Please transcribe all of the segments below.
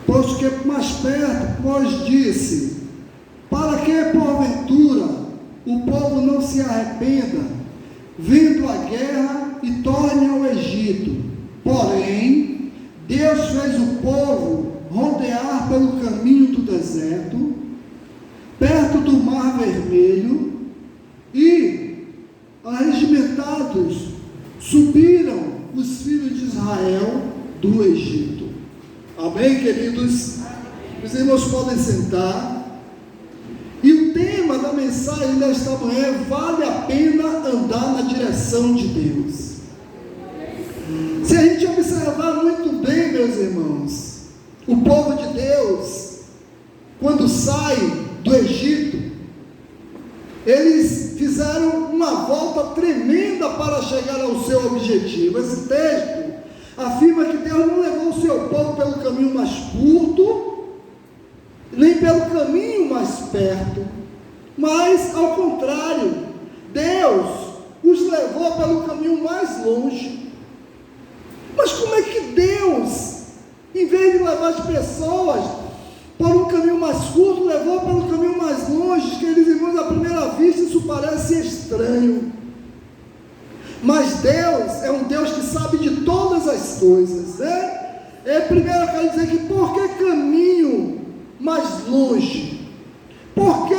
pois que mais perto, pois disse, para que porventura o povo não se arrependa, vendo a guerra e torne ao Egito. Porém, Deus fez o povo rodear pelo caminho do deserto, perto do Mar Vermelho, e, arregimentados, subiram os filhos de Israel do Egito. Amém, queridos? Os irmãos podem sentar. E o tema da mensagem desta manhã é: vale a pena andar na direção de Deus. Se a gente observar muito bem, meus irmãos, o povo de Deus, quando sai do Egito, eles fizeram uma volta tremenda para chegar ao seu objetivo. Esse texto afirma que Deus não levou o seu povo pelo caminho mais curto, nem pelo caminho mais perto, mas ao contrário, Deus os levou pelo caminho mais longe. Mas como é que Deus, em vez de levar as pessoas por um caminho mais curto, levou pelo caminho mais longe? Queridos irmãos, à primeira vista isso parece estranho, mas Deus é um Deus que sabe de todas as coisas, né? Primeiro eu quero dizer que por que caminho mais longe? Porque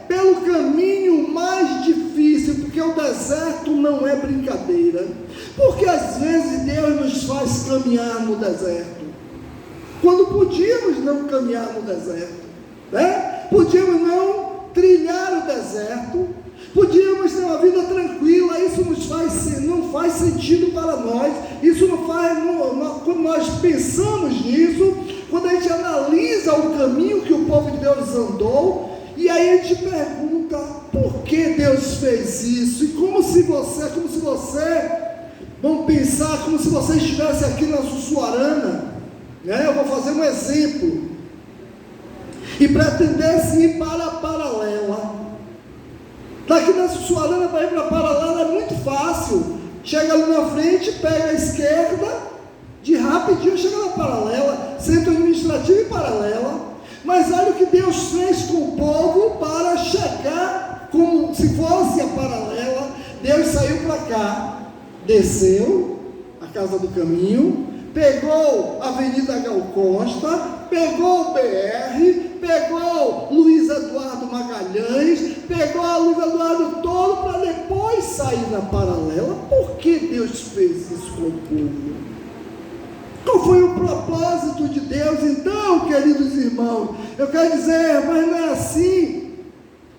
pelo caminho mais difícil, porque o deserto não é brincadeira. Porque às vezes Deus nos faz caminhar no deserto, quando podíamos não caminhar no deserto, né? Podíamos não trilhar o deserto, podíamos ter uma vida tranquila. Isso não faz sentido para nós. Isso não faz, quando nós pensamos nisso, quando a gente analisa o caminho que o povo de Deus andou, e aí a gente pergunta, por que Deus fez isso? E como se você, vamos pensar, como se você estivesse aqui na Sussuarana, né? Eu vou fazer um exemplo, e pretendesse ir para a Paralela. Daqui na Sussuarana para ir para a Paralela é muito fácil. Chega ali na frente, pega a esquerda, de rapidinho chega na Paralela, centro administrativo e Paralela. Mas olha o que Deus fez com o povo para chegar como se fosse a Paralela. Deus saiu para cá, desceu a Casa do Caminho, pegou a Avenida Gal Costa, pegou o BR, pegou Luiz Eduardo Magalhães, pegou a Luiz Eduardo todo para depois sair na Paralela. Por que Deus fez isso com o povo? Qual foi o propósito de Deus? Então, queridos irmãos, eu quero dizer, mas não é assim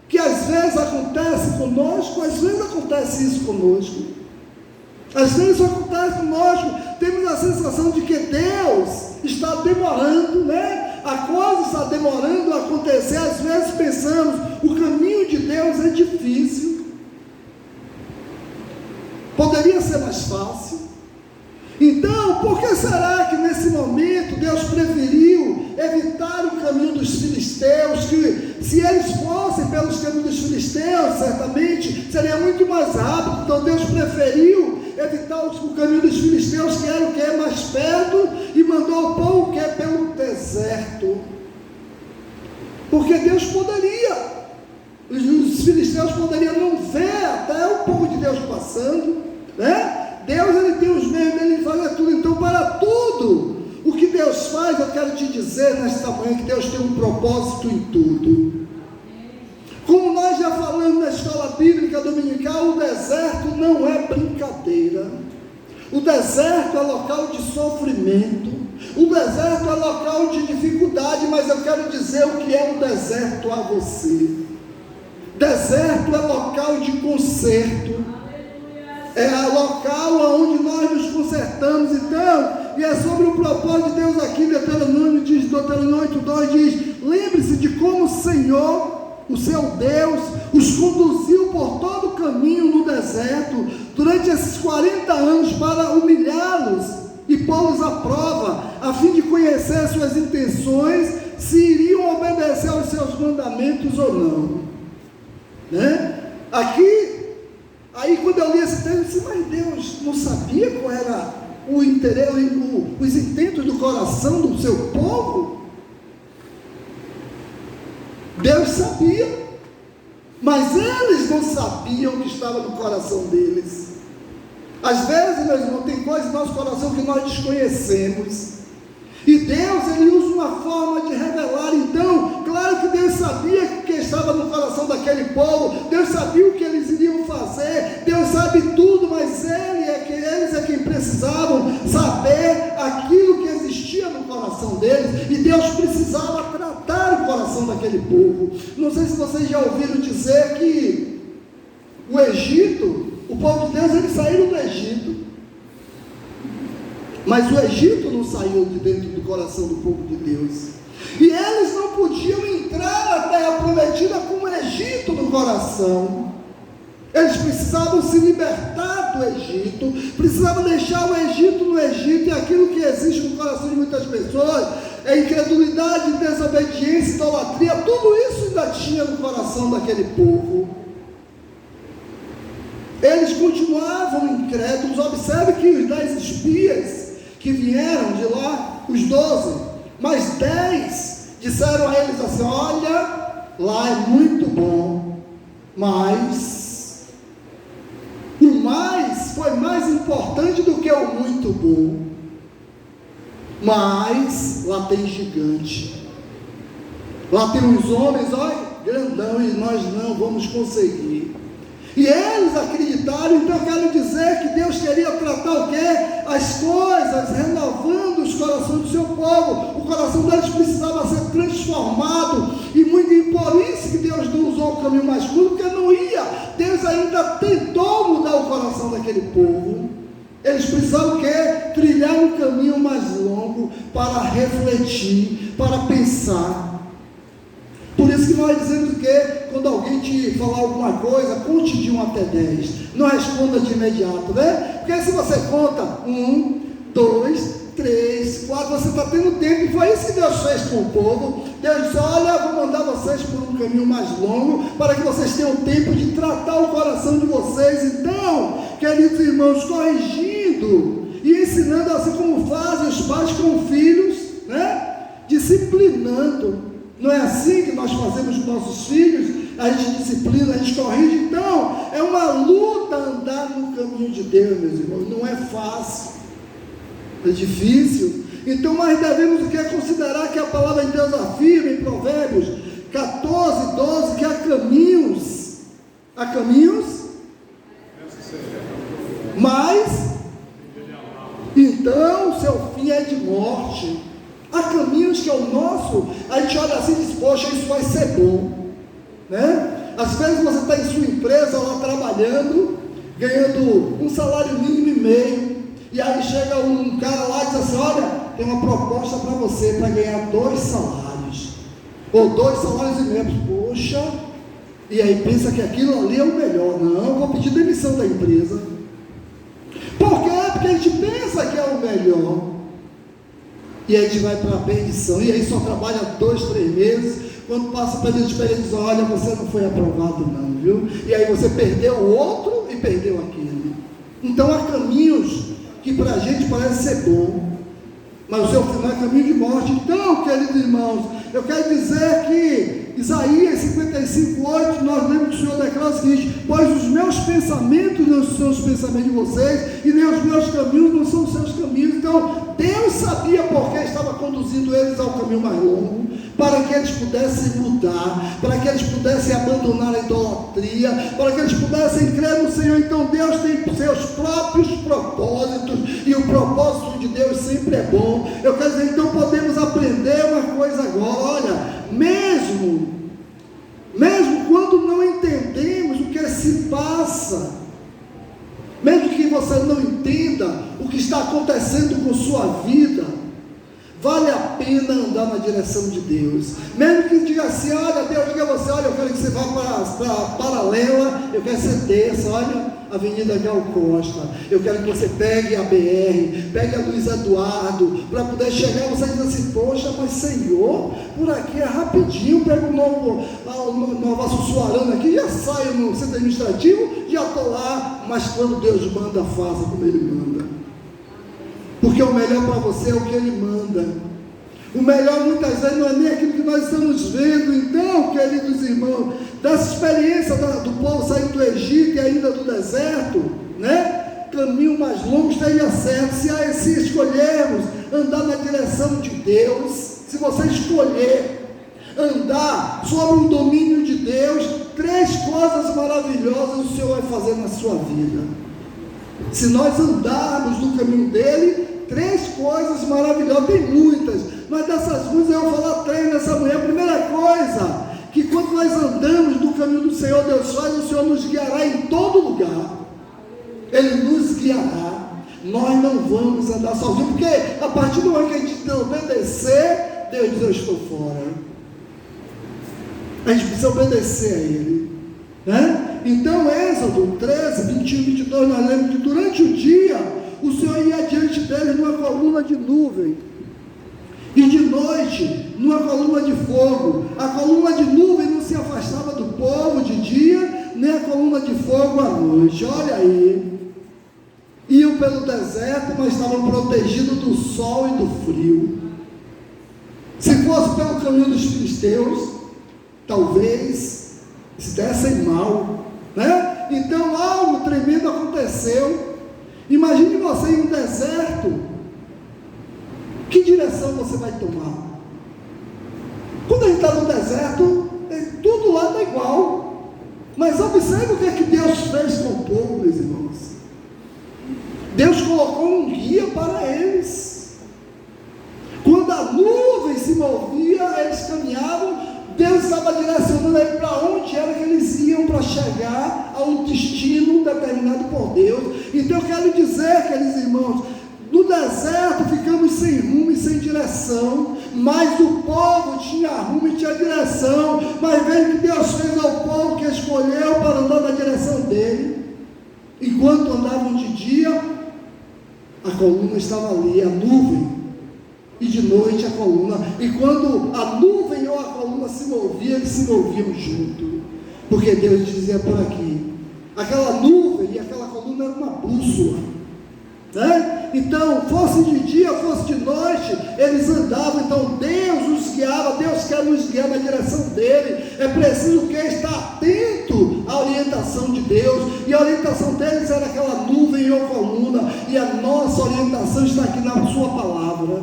que às vezes acontece conosco. Às vezes acontece isso conosco, às vezes acontece conosco, temos a sensação de que Deus está demorando, né? A coisa está demorando a acontecer. Às vezes pensamos, o caminho de Deus é difícil, poderia ser mais fácil. Então, por que será que nesse momento Deus preferiu evitar o caminho dos filisteus? Que se eles fossem pelos caminhos dos filisteus, certamente seria muito mais rápido. Então Deus preferiu evitar o caminho dos filisteus, que era o que é mais perto, e mandou o povo que é pelo deserto. Porque Deus poderia, os filisteus poderiam não ver até o povo de Deus passando, né? Deus, ele tem os meios dele de fazer tudo. Então, para tudo o que Deus faz, eu quero te dizer nesta manhã que Deus tem um propósito em tudo. Como nós já falamos na escola bíblica dominical, o deserto não é brincadeira. O deserto é local de sofrimento, o deserto é local de dificuldade. Mas eu quero dizer o que é um deserto a você. Deserto é local de conserto, é local onde nós nos consertamos. Então, e é sobre o propósito de Deus aqui. Deuteronômio 8:2 diz: lembre-se de como o Senhor, o seu Deus, os conduziu por todo o caminho no deserto, durante esses 40 anos, para humilhá-los e pô-los à prova, a fim de conhecer suas intenções, se iriam obedecer aos seus mandamentos ou não, né? Aí quando eu li esse texto, eu disse, mas Deus não sabia qual era o interesse, os intentos do coração do seu povo? Deus sabia, mas eles não sabiam o que estava no coração deles. Às vezes, meus irmãos, tem coisas no nosso coração que nós desconhecemos, e Deus, Ele usa uma forma de revelar. Então, claro que Deus sabia o que estava no coração daquele povo, Deus sabia o que eles iriam fazer, Deus sabe tudo, mas eles é quem precisavam saber aquilo que existia no coração deles, e Deus precisava tratar o coração daquele povo. Não sei se vocês já ouviram dizer que o Egito, o povo de Deus, eles saíram do Egito, mas o Egito não saiu de dentro do coração do povo de Deus, e eles não podiam entrar na terra prometida com o Egito no coração. Eles precisavam se libertar do Egito, precisavam deixar o Egito no Egito, e aquilo que existe no coração de muitas pessoas é incredulidade, desobediência, idolatria, tudo isso ainda tinha no coração daquele povo. Eles continuavam incrédulos. Observe que os 10 espias que vieram de lá, os 12, mas 10 disseram a eles assim: olha, lá é muito bom, mas o mais foi mais importante do que o muito bom, mas lá tem gigante, lá tem uns homens, olha, grandão, e nós não vamos conseguir. E eles acreditaram. Então eu quero dizer que Deus queria tratar o quê? As coisas, renovando os corações do seu povo. O coração deles precisava ser transformado, e por isso que Deus não usou o caminho mais curto, porque não ia. Deus ainda tentou mudar o coração daquele povo. Eles precisavam o quê? Trilhar um caminho mais longo para refletir, para pensar. Por isso que nós dizemos que quando alguém te falar alguma coisa, conte de 1 até 10, não responda de imediato, né? Porque se você conta 1, 2, 3, 4, você está tendo tempo, e foi isso que Deus fez com o povo. Deus disse: olha, vou mandar vocês por um caminho mais longo, para que vocês tenham tempo de tratar o coração de vocês. Então, queridos irmãos, corrigindo e ensinando, assim como fazem os pais com os filhos, né? Disciplinando. Não é assim que nós fazemos com nossos filhos? A gente disciplina, a gente corrige. Então, é uma luta andar no caminho de Deus, meus irmãos. Não é fácil, é difícil. Então, nós devemos considerar que a palavra de Deus afirma em Provérbios 14, 12, que há caminhos, mas então o seu fim é de morte. Há caminhos que é o nosso, a gente olha assim e diz: poxa, isso vai ser bom, né? Às vezes você está em sua empresa lá trabalhando, ganhando um salário mínimo e meio, e aí chega um cara lá e diz assim: olha, tem uma proposta para você, para ganhar 2 salários, ou 2 salários e meio. Poxa, e aí pensa que aquilo ali é o melhor. Não, eu vou pedir demissão da empresa. Por quê? Porque a gente pensa que é o melhor, e aí a gente vai para a perdição, e aí só trabalha 2, 3 meses, quando passa o período de experiência, diz: olha, você não foi aprovado não, viu? E aí você perdeu o outro e perdeu aquele. Então há caminhos que para a gente parece ser bom, mas o seu final é caminho de morte. Então, queridos irmãos, eu quero dizer que Isaías 55:8, nós lemos que o Senhor declara o seguinte: pois os meus pensamentos não são os pensamentos de vocês, e nem os meus caminhos não são os seus caminhos. Então, Deus sabia por que estava conduzindo eles ao caminho mais longo, para que eles pudessem mudar, para que eles pudessem abandonar a idolatria, para que eles pudessem crer no Senhor. Então Deus tem seus próprios propósitos, e o propósito de Deus sempre é bom. Eu quero dizer, então podemos aprender uma coisa agora: olha, mesmo quando não entendemos o que se passa, mesmo que você não entenda o que está acontecendo com sua vida, vale a pena andar na direção de Deus. Mesmo que diga assim: olha, Deus diga a você: olha, eu quero que você vá para a Paralela, eu quero que você desça, olha, Avenida Gal Costa, eu quero que você pegue a BR, pegue a Luiz Eduardo, para poder chegar. Você diz assim: poxa, mas Senhor, por aqui é rapidinho, pego o Nova Sussuarana aqui, já saio no centro administrativo, já estou lá. Mas quando Deus manda, faça como Ele manda, porque o melhor para você é o que Ele manda. O melhor muitas vezes não é nem aquilo que nós estamos vendo. Então, queridos irmãos, dessa experiência do povo saindo do Egito e ainda do deserto, né? Caminho mais longo esteja certo. Se escolhermos andar na direção de Deus, se você escolher andar sobre o domínio de Deus, 3 coisas maravilhosas o Senhor vai fazer na sua vida. Se nós andarmos no caminho dele, 3 coisas maravilhosas, tem muitas, mas dessas coisas eu vou falar 3 nessa manhã. A primeira coisa, que quando nós andamos no caminho do Senhor, Deus faz, o Senhor nos guiará em todo lugar. Ele nos guiará. Nós não vamos andar sozinhos, porque a partir do momento que a gente obedecer, Deus diz: eu estou fora. A gente precisa obedecer a Ele, né? Então, Êxodo 13, 21 e 22, nós lemos que durante o dia o Senhor ia diante deles numa coluna de nuvem, e de noite numa coluna de fogo. A coluna de nuvem não se afastava do povo de dia, nem a coluna de fogo à noite. Olha aí, iam pelo deserto, mas estavam protegidos do sol e do frio. Se fosse pelo caminho dos filisteus, talvez se dessem mal, né? Então algo tremendo aconteceu. Imagine você em um deserto, que direção você vai tomar? Quando a gente está no deserto, tudo lá está igual, mas observe o que é que Deus fez com o povo, meus irmãos. Deus colocou um guia para eles. Quando a nuvem se movia, eles caminhavam, Deus estava direcionando ele para onde era que eles iam para chegar a um destino determinado por Deus. Então eu quero dizer, queridos irmãos, no deserto ficamos sem rumo e sem direção, mas o povo tinha rumo e tinha direção. Mas veja que Deus fez ao povo que escolheu para andar na direção dele. Enquanto andavam de dia, a coluna estava ali, a nuvem, e de noite a coluna. E quando a nuvem ou a coluna se movia, eles se moviam junto, porque Deus dizia por aqui. Aquela nuvem e aquela coluna era uma bússola, né? Então, fosse de dia, fosse de noite, eles andavam. Então Deus os guiava. Deus quer nos guiar na direção dele. É preciso que estar atento à orientação de Deus, e a orientação deles era aquela nuvem ou coluna, e a nossa orientação está aqui na sua palavra.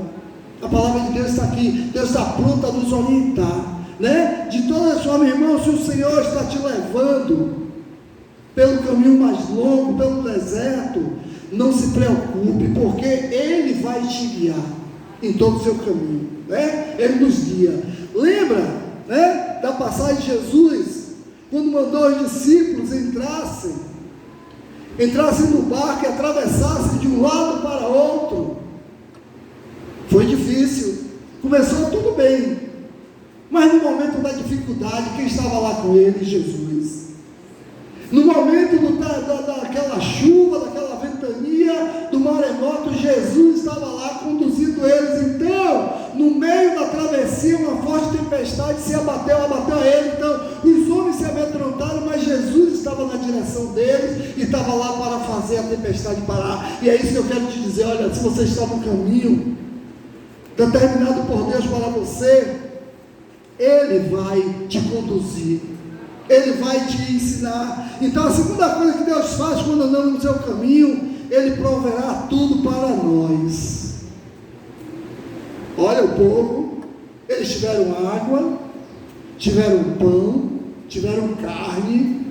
A palavra de Deus está aqui. Deus está pronto a nos orientar, né? De toda a sua, meu irmão, se o Senhor está te levando pelo caminho mais longo, pelo deserto, não se preocupe, porque Ele vai te guiar em todo o seu caminho, né? Ele nos guia. Lembra, né, da passagem de Jesus, quando mandou os discípulos entrassem no barco e atravessassem de um lado para outro? Foi difícil, começou tudo bem, mas no momento da dificuldade, quem estava lá com ele? Jesus. No momento daquela chuva, daquela ventania, do maremoto, Jesus estava lá conduzindo eles. Então, no meio da travessia, uma forte tempestade se abateu a ele. Então, os homens se amedrontaram, mas Jesus estava na direção deles e estava lá para fazer a tempestade parar. E é isso que eu quero te dizer. Olha, se você está no caminho determinado por Deus para você, Ele vai te conduzir, Ele vai te ensinar. Então a segunda coisa que Deus faz quando andamos no seu caminho, Ele proverá tudo para nós. Olha o povo, eles tiveram água, tiveram pão, tiveram carne,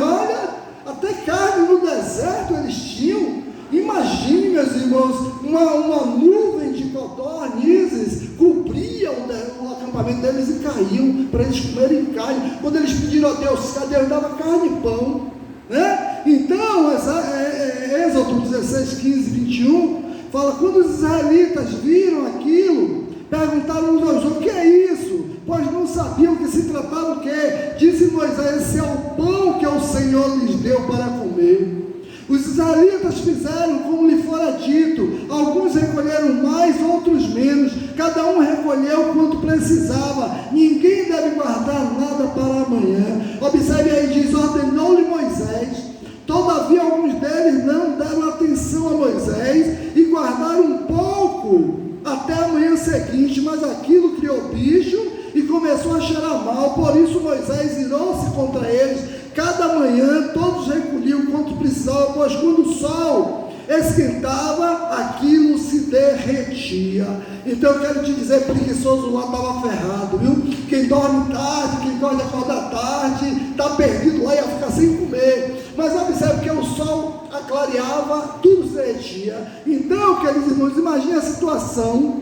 olha, até carne no deserto eles tinham. Imagine, meus irmãos, uma nuvem de codornizes cobria o acampamento deles e caíam para eles comerem carne. Quando eles pediram a Deus, Deus dava carne e pão, né? Então, Êxodo 16, 15, 21, fala, quando os israelitas viram aquilo, perguntaram uns aos outros, o que é isso? Pois não sabiam que se tratava o quê? Disse Moisés, esse é o pão que o Senhor lhes deu para comer. Os israelitas fizeram como lhe fora dito, alguns recolheram mais, outros menos, cada um recolheu quanto precisava, ninguém deve guardar nada para amanhã. Observe aí, diz, ordenou-lhe Moisés, todavia alguns deles não deram atenção a Moisés, e guardaram um pouco, até amanhã manhã seguinte, mas aquilo criou bicho e começou a cheirar mal. Por isso Moisés irou-se contra eles. Cada manhã todos recolhiam quanto precisavam, pois quando o sol esquentava, aquilo se derretia. Então eu quero te dizer, preguiçoso lá estava ferrado, viu? Quem dorme tarde, quem gosta de acordar tarde, está perdido lá e ia ficar sem comer. Mas observe que o sol clareava, tudo se derretia. Então, queridos irmãos, imagine a situação: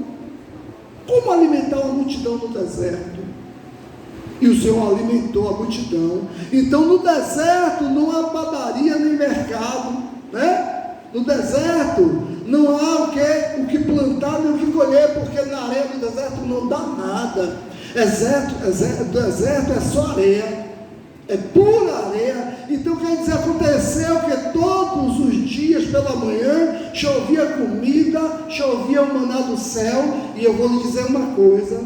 como alimentar uma multidão no deserto? E o Senhor alimentou a multidão. Então no deserto não há padaria nem mercado, né? No deserto não há o que plantar nem o que colher, porque na areia do deserto não dá nada. Deserto é só areia, é pura areia. Então quer dizer, aconteceu que todos os dias pela manhã chovia comida, chovia o maná do céu. E eu vou lhe dizer uma coisa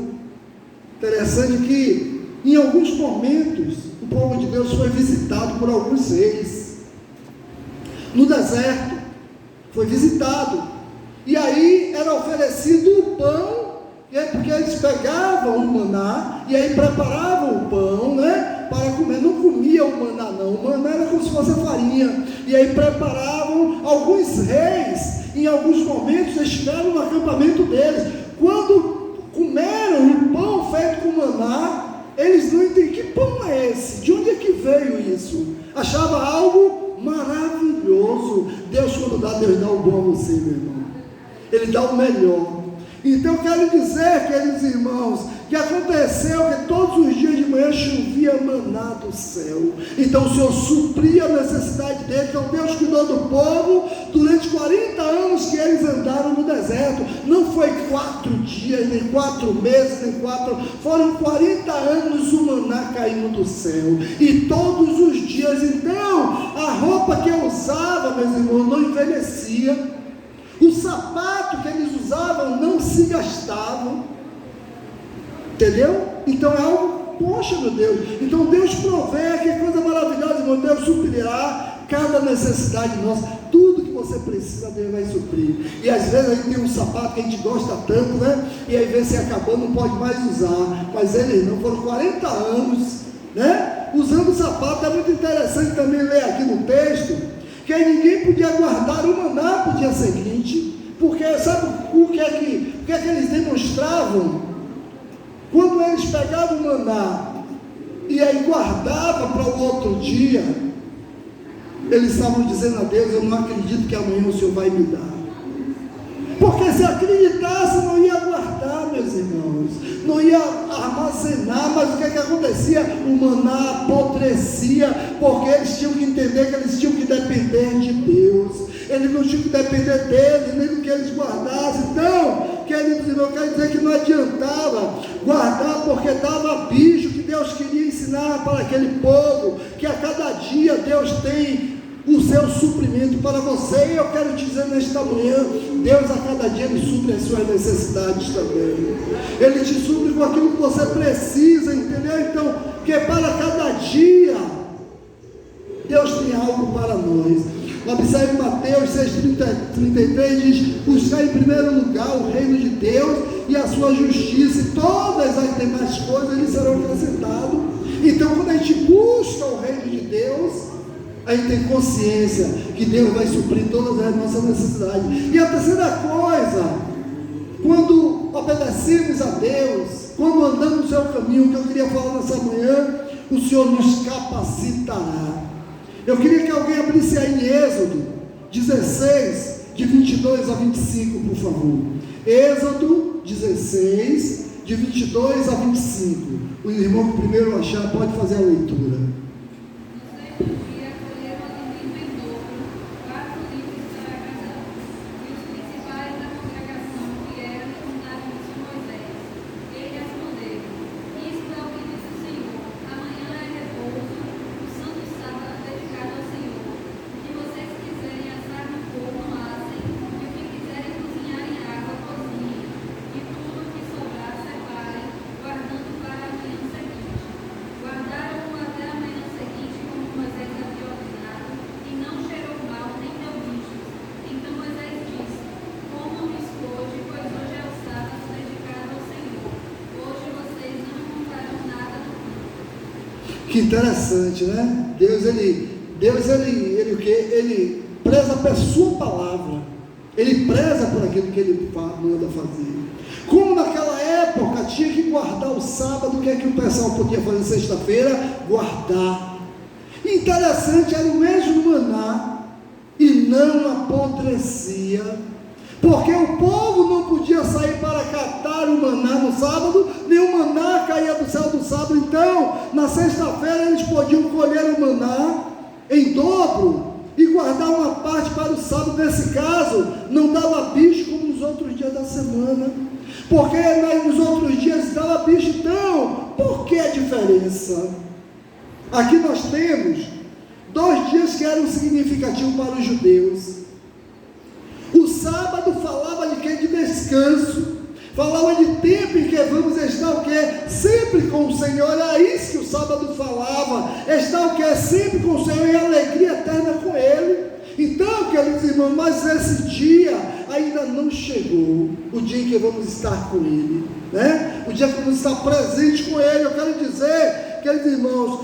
interessante, que em alguns momentos o povo de Deus foi visitado por alguns reis no deserto. Foi visitado, e aí era oferecido o pão, e aí, porque eles pegavam o maná, e aí preparavam o pão, né, para comer. Não comia o maná não, o maná era como se fosse a farinha, e aí preparavam. Alguns reis, em alguns momentos, estiveram no acampamento deles. Quando comeram o pão feito com maná, eles não entendiam: que pão é esse? De onde é que veio isso? Achava algo maravilhoso. Deus, quando dá, Deus dá o bom a você, meu irmão. Ele dá o melhor. Então eu quero dizer, queridos irmãos, que aconteceu que todos os dias de manhã chovia maná do céu. Então o Senhor supria a necessidade dele. Então Deus cuidou do povo durante 40 anos que eles andaram no deserto. Não foi 4 dias, nem 4 meses, nem 4, foram 40 anos o maná caindo do céu, e todos os dias. Então a roupa que eu usava, meus irmãos, não envelhecia. O sapato que eles usavam não se gastavam. Entendeu? Então é algo, poxa, meu Deus. Então Deus provê, que coisa maravilhosa, irmão. Deus suprirá cada necessidade nossa. Tudo que você precisa, Deus vai suprir. E às vezes a gente tem um sapato que a gente gosta tanto, né? E aí vê se acabou, não pode mais usar. Mas eles não, foram 40 anos, né, usando o sapato. É muito interessante também ler aqui no texto que ninguém podia guardar o maná para o dia seguinte, porque sabe o que é que eles demonstravam? Quando eles pegavam o maná e aí guardavam para o outro dia, eles estavam dizendo a Deus: eu não acredito que amanhã o Senhor vai me dar. Porque se acreditasse, não ia guardar, meus irmãos, não ia armazenar. Mas o que é que acontecia? O maná apodrecia, porque eles tinham que entender que eles tinham que depender de Deus. Eles não tinham que depender dele, nem do que eles guardassem. Então, queridos irmãos, quer dizer que não adiantava guardar, porque dava bicho. Que Deus queria ensinar para aquele povo que a cada dia Deus tem o seu suprimento para você. E eu quero te dizer nesta manhã, Deus a cada dia Ele supre as suas necessidades também. Ele te supre com aquilo que você precisa, entendeu? Então, que para cada dia Deus tem algo para nós. Observe Mateus 6,33 diz: buscar em primeiro lugar o reino de Deus e a sua justiça, e todas as demais coisas lhe serão acrescentadas. Então, quando a gente busca o reino de Deus, a gente tem consciência que Deus vai suprir todas as nossas necessidades. E a terceira coisa, quando obedecemos a Deus, quando andamos no seu caminho, que eu queria falar nessa manhã, o Senhor nos capacitará. Eu queria que alguém abrisse aí em Êxodo 16, de 22 a 25, por favor. Êxodo 16, de 22 a 25. O irmão que primeiro achar pode fazer a leitura. Guardaram-o até a manhã Que interessante, né? Deus o quê? Ele preza por sua palavra. Ele preza por aquilo que ele manda fazer. Como naquela época tinha que guardar o sábado, o que é que o pessoal podia fazer sexta-feira? Guardar. Interessante, era o mesmo maná e não apodrecia, porque o povo não podia sair para catar o maná no sábado, nem o maná caía do céu do sábado. Então, na sexta-feira eles podiam colher o maná em dobro e guardar uma parte para o sábado. Nesse caso, não dava bicho como nos outros dias da semana, porque nos outros dias dava bicho. Então, por que a diferença? Aqui nós temos 2 dias que eram significativos para os judeus. O sábado falava de quê? De descanso, falava de tempo em que vamos estar o quê? Sempre com o Senhor. Era isso que o sábado falava, estar o quê? Sempre com o Senhor, e alegria eterna com Ele. Então, queridos irmãos, mas esse dia ainda não chegou, o dia em que vamos estar com Ele, né? O dia que vamos estar presente com Ele. Eu quero dizer, queridos irmãos,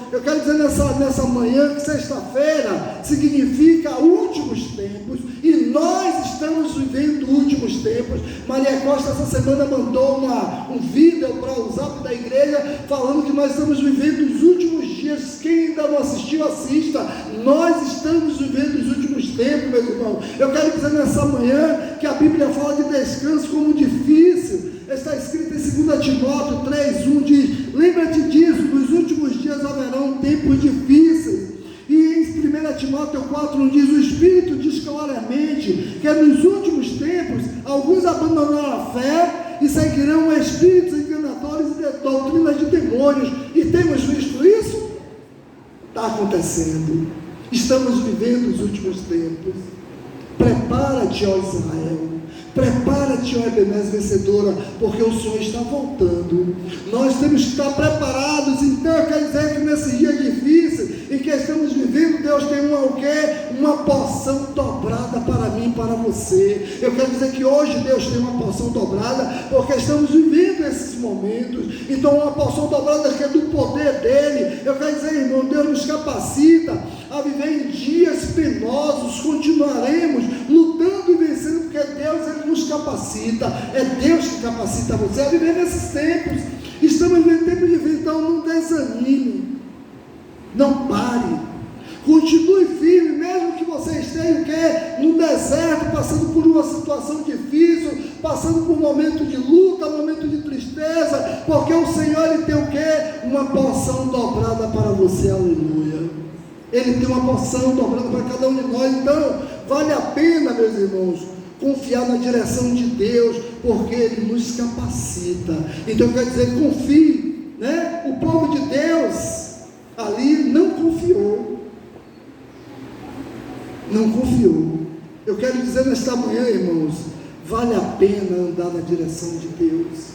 nessa manhã, que sexta-feira significa últimos tempos, e nós estamos vivendo últimos tempos. Maria Costa essa semana mandou um vídeo para o zap da igreja, falando que nós estamos vivendo os últimos dias. Quem ainda não assistiu, assista. Nós estamos vivendo os últimos tempos, meus irmãos. Eu quero dizer nessa manhã que a Bíblia fala de descanso como difícil. Está escrito em 2 Timóteo 3:1, diz: lembra-te disso, nos últimos dias haverão tempos difíceis. E em 1 Timóteo 4:1 diz: o Espírito diz claramente que nos últimos tempos alguns abandonarão a fé e seguirão espíritos enganadores e doutrinas de demônios. E temos visto isso? Está acontecendo. Estamos vivendo os últimos tempos. Prepara-te, ó Israel. Prepara-te, ó Ebenezer vencedora, porque o Senhor está voltando. Nós temos que estar preparados. Então, quer dizer que nesse dia difícil em que estamos vivendo, Deus tem uma porção dobrada para mim e para você. Eu quero dizer que hoje Deus tem uma porção dobrada, porque estamos vivendo esses momentos. Então, uma porção dobrada que é do poder dele. Eu quero dizer, irmão, Deus nos capacita a viver em dias penosos. Continuaremos lutando e vencendo, porque Deus, Ele nos capacita. É Deus que capacita você a viver nesses tempos. Estamos vivendo tempo de vida. Então não desanime, não pare, continue firme, mesmo que você esteja no deserto, passando por uma situação difícil, passando por um momento de luta, um momento de tristeza, porque o Senhor, Ele tem uma porção dobrada para você. Aleluia. Ele tem uma porção dobrada para cada um de nós. Então vale a pena, meus irmãos, confiar na direção de Deus, porque Ele nos capacita. Então quer dizer, confie, né? O povo de Deus ali não confiou. Eu quero dizer nesta manhã, irmãos, vale a pena andar na direção de Deus.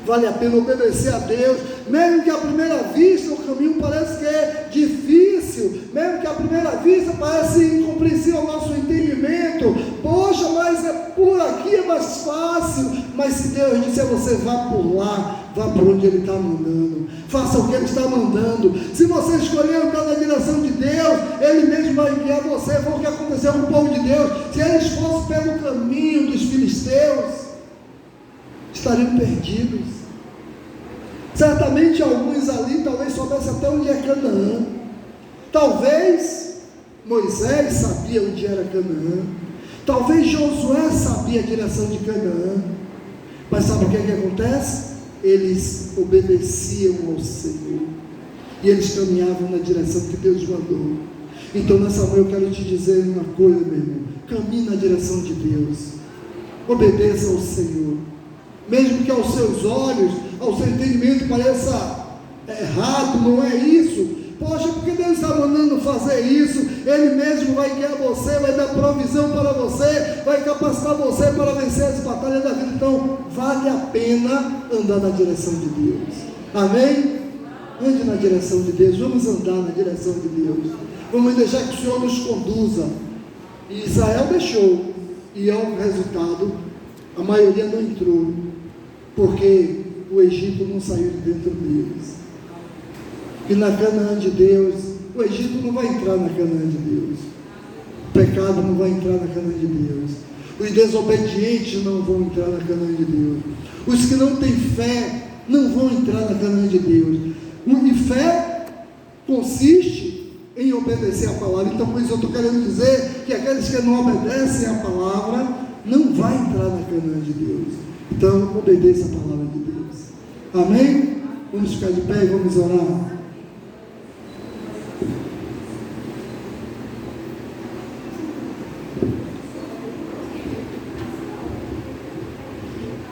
Vale a pena obedecer a Deus, mesmo que à primeira vista o caminho parece que é difícil, mesmo que à primeira vista parece incompreensível ao nosso entendimento. Poxa, mas por aqui é mais fácil. Mas se Deus disser, você vá por lá, vá por onde Ele está mandando, faça o que Ele está mandando. Se você escolher andar na direção de Deus, Ele mesmo vai guiar você. Foi o que aconteceu com o povo de Deus. Se eles fossem pelo caminho dos filisteus, estariam perdidos. Certamente alguns ali talvez soubessem até onde é Canaã. Talvez Moisés sabia onde era Canaã. Talvez Josué sabia a direção de Canaã. Mas sabe o que acontece? Eles obedeciam ao Senhor e eles caminhavam na direção que Deus mandou. Então nessa manhã eu quero te dizer uma coisa, meu irmão: caminhe na direção de Deus, obedeça ao Senhor, mesmo que aos seus olhos, ao seu entendimento pareça errado. Não é isso. Poxa, porque Deus está mandando fazer isso? Ele mesmo vai guiar você, vai dar provisão para você, vai capacitar você para vencer as batalhas da vida. Então vale a pena andar na direção de Deus. Amém? Ande na direção de Deus. Vamos andar na direção de Deus. Vamos deixar que o Senhor nos conduza. E Israel deixou, e ao resultado a maioria não entrou, porque o Egito não saiu de dentro deles. E na Canaã de Deus, o Egito não vai entrar na Canaã de Deus. O pecado não vai entrar na Canaã de Deus. Os desobedientes não vão entrar na Canaã de Deus. Os que não têm fé não vão entrar na Canaã de Deus. E fé consiste em obedecer a palavra. Então, por isso eu estou querendo dizer que aqueles que não obedecem a palavra não vai entrar na Canaã de Deus. Então, obedeça a palavra de Deus. Amém? Vamos ficar de pé e vamos orar.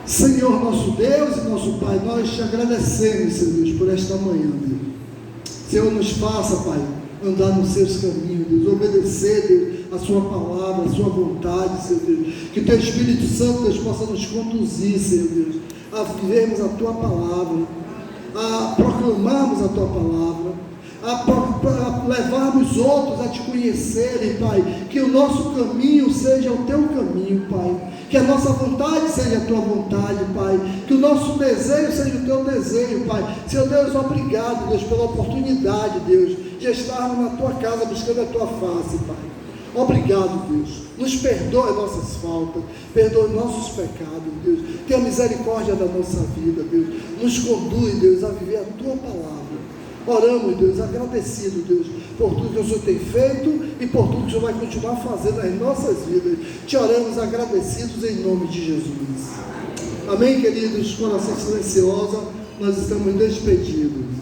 Senhor nosso Deus e nosso Pai, nós te agradecemos, Senhor Deus, por esta manhã, Deus. Senhor, nos faça, Pai, andar nos seus caminhos, Deus, obedecer, Deus, a sua palavra, a sua vontade, Senhor Deus, que teu Espírito Santo, Deus, possa nos conduzir, Senhor Deus, a vivermos a tua palavra, a proclamarmos a tua palavra, a levarmos outros a te conhecerem, Pai, que o nosso caminho seja o teu caminho, Pai, que a nossa vontade seja a tua vontade, Pai, que o nosso desejo seja o teu desejo, Pai. Senhor Deus, obrigado, Deus, pela oportunidade, Deus, de estarmos na tua casa buscando a tua face, Pai. Obrigado, Deus, nos perdoe nossas faltas, perdoe nossos pecados, Deus, tenha misericórdia da nossa vida, Deus, nos conduz, Deus, a viver a tua palavra. Oramos, Deus, agradecido, Deus, por tudo que o Senhor tem feito e por tudo que o Senhor vai continuar fazendo nas nossas vidas. Te oramos agradecidos em nome de Jesus. Amém, queridos? Coração silenciosa, nós estamos despedidos.